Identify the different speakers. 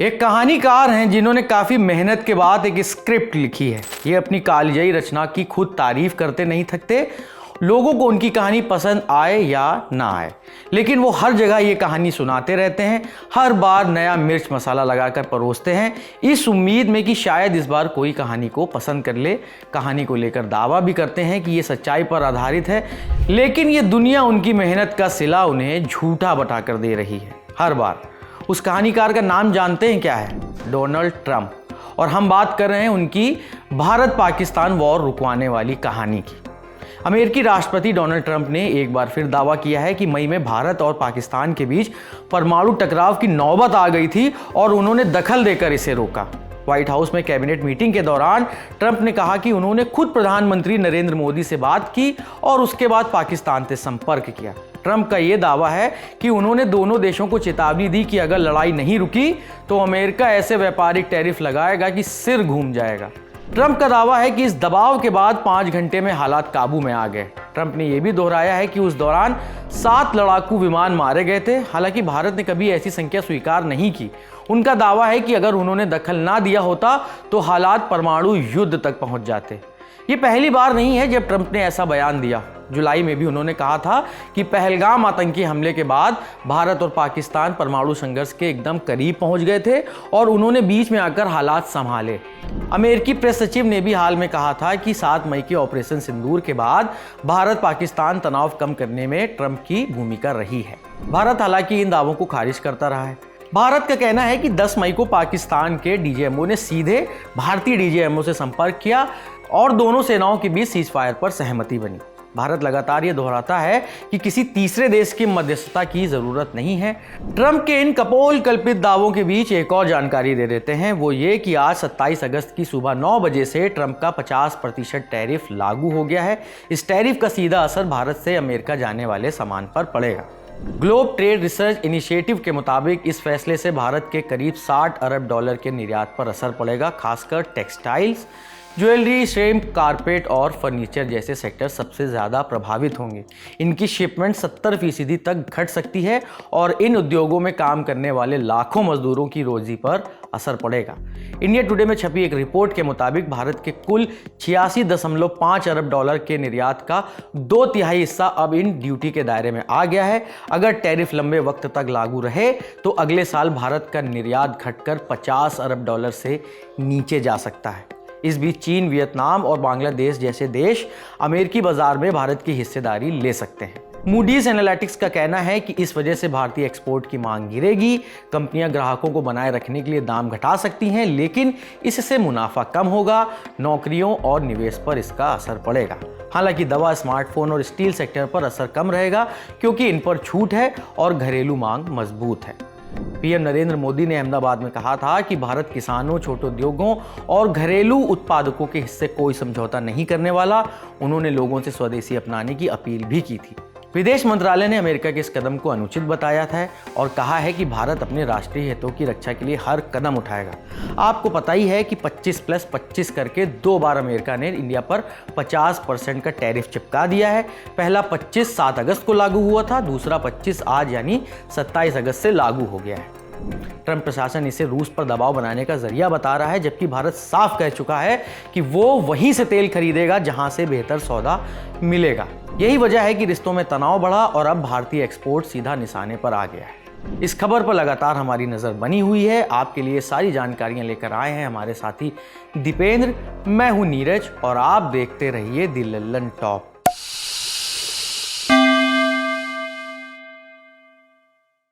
Speaker 1: एक कहानीकार हैं जिन्होंने काफ़ी मेहनत के बाद एक स्क्रिप्ट लिखी है। ये अपनी कालजयी रचना की खुद तारीफ करते नहीं थकते, लोगों को उनकी कहानी पसंद आए या ना आए, लेकिन वो हर जगह ये कहानी सुनाते रहते हैं। हर बार नया मिर्च मसाला लगाकर परोसते हैं, इस उम्मीद में कि शायद इस बार कोई कहानी को पसंद कर ले। कहानी को लेकर दावा भी करते हैं कि ये सच्चाई पर आधारित है, लेकिन ये दुनिया उनकी मेहनत का सिला उन्हें झूठा बताकर दे रही है हर बार। उस कहानीकार का नाम जानते हैं क्या है? Donald Trump. और हम बात कर रहे हैं उनकी भारत पाकिस्तान वॉर रुकवाने वाली कहानी की। अमेरिकी राष्ट्रपति डोनाल्ड ट्रंप ने एक बार फिर दावा किया है कि मई में भारत और पाकिस्तान के बीच परमाणु टकराव की नौबत आ गई थी और उन्होंने दखल देकर इसे रोका। व्हाइट हाउस में कैबिनेट मीटिंग के दौरान ट्रंप ने कहा कि उन्होंने खुद प्रधानमंत्री नरेंद्र मोदी से बात की और उसके बाद पाकिस्तान से संपर्क किया। ट्रंप का यह दावा है कि उन्होंने दोनों देशों को चेतावनी दी कि अगर लड़ाई नहीं रुकी तो अमेरिका ऐसे व्यापारिक टैरिफ लगाएगा कि सिर घूम जाएगा। ट्रंप का दावा है कि इस दबाव के बाद 5 घंटे में हालात काबू में आ गए। ट्रंप ने यह भी दोहराया है कि उस दौरान 7 लड़ाकू विमान मारे गए थे। हालांकि भारत ने कभी ऐसी संख्या स्वीकार नहीं की। उनका दावा है कि अगर उन्होंने दखल ना दिया होता तो हालात परमाणु युद्ध तक पहुंच जाते। ये पहली बार नहीं है जब ट्रंप ने ऐसा बयान दिया। जुलाई में भी उन्होंने कहा था कि पहलगाम आतंकी हमले के बाद भारत और पाकिस्तान परमाणु संघर्ष के एकदम करीब पहुंच गए थे और उन्होंने बीच में आकर हालात संभाले। अमेरिकी प्रेस सचिव ने भी हाल में कहा था कि 7 मई के ऑपरेशन सिंदूर के बाद भारत पाकिस्तान तनाव कम करने में ट्रंप की भूमिका रही है। भारत हालांकि इन दावों को खारिज करता रहा है। भारत का कहना है कि 10 मई को पाकिस्तान के डीजीएमओ ने सीधे भारतीय डीजीएमओ से संपर्क किया और दोनों सेनाओं के बीच सीजफायर पर सहमति बनी। भारत लगातार ये दोहराता है कि किसी तीसरे देश की मध्यस्थता की जरूरत नहीं है। ट्रंप के इन कपोल कल्पित दावों के बीच एक और जानकारी दे देते हैं, वो ये कि आज 27 अगस्त की सुबह 9 बजे से ट्रंप का 50% टैरिफ लागू हो गया है। इस टैरिफ का सीधा असर भारत से अमेरिका जाने वाले सामान पर पड़ेगा। ग्लोब ट्रेड रिसर्च इनिशिएटिव के मुताबिक इस फैसले से भारत के करीब $60 अरब के निर्यात पर असर पड़ेगा। खासकर टेक्सटाइल्स, ज्वेलरी, श्रिम्प, कारपेट और फर्नीचर जैसे सेक्टर सबसे ज़्यादा प्रभावित होंगे। इनकी शिपमेंट 70% तक घट सकती है और इन उद्योगों में काम करने वाले लाखों मजदूरों की रोजी पर असर पड़ेगा। इंडिया टुडे में छपी एक रिपोर्ट के मुताबिक भारत के कुल $86.5 अरब के निर्यात का 2/3 हिस्सा अब इन ड्यूटी के दायरे में आ गया है। अगर टैरिफ लंबे वक्त तक लागू रहे तो अगले साल भारत का निर्यात घटकर $50 अरब से नीचे जा सकता है। इस बीच चीन, वियतनाम और बांग्लादेश जैसे देश अमेरिकी बाजार में भारत की हिस्सेदारी ले सकते हैं। मूडीज एनालिटिक्स का कहना है कि इस वजह से भारतीय एक्सपोर्ट की मांग गिरेगी। कंपनियां ग्राहकों को बनाए रखने के लिए दाम घटा सकती हैं, लेकिन इससे मुनाफा कम होगा। नौकरियों और निवेश पर इसका असर पड़ेगा। हालांकि दवा, स्मार्टफोन और स्टील सेक्टर पर असर कम रहेगा क्योंकि इन पर छूट है और घरेलू मांग मजबूत है। पीएम नरेंद्र मोदी ने अहमदाबाद में कहा था कि भारत किसानों, छोटे उद्योगों और घरेलू उत्पादकों के हिस्से कोई समझौता नहीं करने वाला। उन्होंने लोगों से स्वदेशी अपनाने की अपील भी की थी। विदेश मंत्रालय ने अमेरिका के इस कदम को अनुचित बताया था और कहा है कि भारत अपने राष्ट्रीय हितों की रक्षा के लिए हर कदम उठाएगा। आपको पता ही है कि 25+25 करके 2 बार अमेरिका ने इंडिया पर 50% का टैरिफ चिपका दिया है। पहला 25 7 अगस्त को लागू हुआ था, दूसरा 25 आज यानी 27 अगस्त से लागू हो गया है। ट्रंप प्रशासन इसे रूस पर दबाव बनाने का जरिया बता रहा है, जबकि भारत साफ कह चुका है कि वो वहीं से तेल खरीदेगा जहां से बेहतर सौदा मिलेगा। यही वजह है कि रिश्तों में तनाव बढ़ा और अब भारतीय एक्सपोर्ट सीधा निशाने पर आ गया है। इस खबर पर लगातार हमारी नजर बनी हुई है। आपके लिए सारी जानकारियां लेकर आए हैं हमारे साथी दीपेंद्र। मैं हूं नीरज और आप देखते रहिए दी लल्लन टॉप।